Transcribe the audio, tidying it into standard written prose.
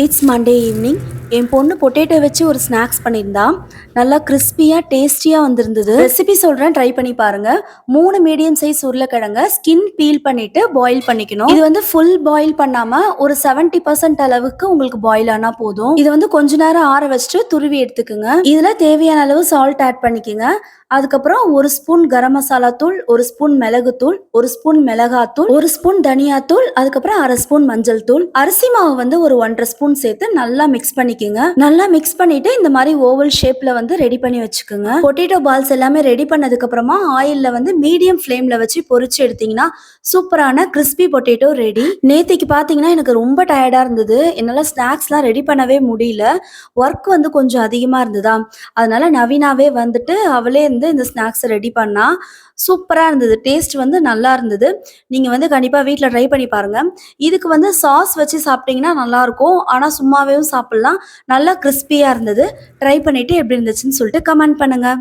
It's Monday evening. என் பொண்ணு potato வச்சு ஒரு ஸ்நாக்ஸ் பண்ணியிருந்தா. நல்லா கிறிஸ்பியாக டேஸ்டியாக வந்திருந்தது. ரெசிபி சொல்கிறேன், ட்ரை பண்ணி பாருங்க. 3 மீடியம் சைஸ் உருளைக்கிழங்க ஸ்கின் பீல் பண்ணிட்டு பாயில் பண்ணிக்கணும். இது வந்து ஃபுல் பாயில் பண்ணாமல் ஒரு 70% அளவுக்கு உங்களுக்கு பாயில் ஆனால் போதும். இது வந்து கொஞ்ச நேரம் ஆற வச்சுட்டு துருவி எடுத்துக்குங்க. இதில் தேவையான அளவு சால்ட் ஆட் பண்ணிக்கோங்க. அதுக்கப்புறம் 1 ஸ்பூன் கரம் மசாலா தூள், 1 ஸ்பூன் மிளகுத்தூள், 1 ஸ்பூன் மிளகாத்தூள், 1 ஸ்பூன் தனியாத்தூள், அதுக்கப்புறம் அரை ஸ்பூன் மஞ்சள் தூள், அரிசி மாவு வந்து ஒரு 1.5 ஸ்பூன் சேர்த்து நல்லா மிக்ஸ் பண்ணிக்கோங்க. நல்லா மிக்ஸ் பண்ணிட்டு இந்த மாதிரி ஓவல் ஷேப்ல வந்து ரெடி பண்ணி வச்சுக்கோங்க. பொட்டேட்டோ பால்ஸ் எல்லாமே ரெடி பண்ணதுக்கு அப்புறமா ஆயில்ல வந்து மீடியம் ஃப்ளேம்ல வச்சு பொரிச்சு எடுத்தீங்கன்னா சூப்பரான கிறிஸ்பி பொட்டேட்டோ ரெடி. நேத்திக்கு பாத்தீங்கன்னா எனக்கு ரொம்ப டயர்டா இருந்தது. என்னால ஸ்நாக்ஸ்லாம் ரெடி பண்ணவே முடியல. ஒர்க் வந்து கொஞ்சம் அதிகமா இருந்ததா, அதனால நவீனாவே வந்துட்டு அவளே இந்த ஸ்நாக்ஸை ரெடி பண்ணா. சூப்பராக இருந்தது. டேஸ்ட் வந்து நல்லா இருந்தது. நீங்கள் வந்து கண்டிப்பாக வீட்டில் ட்ரை பண்ணி பாருங்கள். இதுக்கு வந்து சாஸ் வச்சு சாப்பிட்டீங்கன்னா நல்லாயிருக்கும். ஆனால் சும்மாவேவும் சாப்பிட்லாம். நல்லா கிறிஸ்பியாக இருந்தது. ட்ரை பண்ணிவிட்டு எப்படி இருந்துச்சுன்னு சொல்லிட்டு கமெண்ட் பண்ணுங்கள்.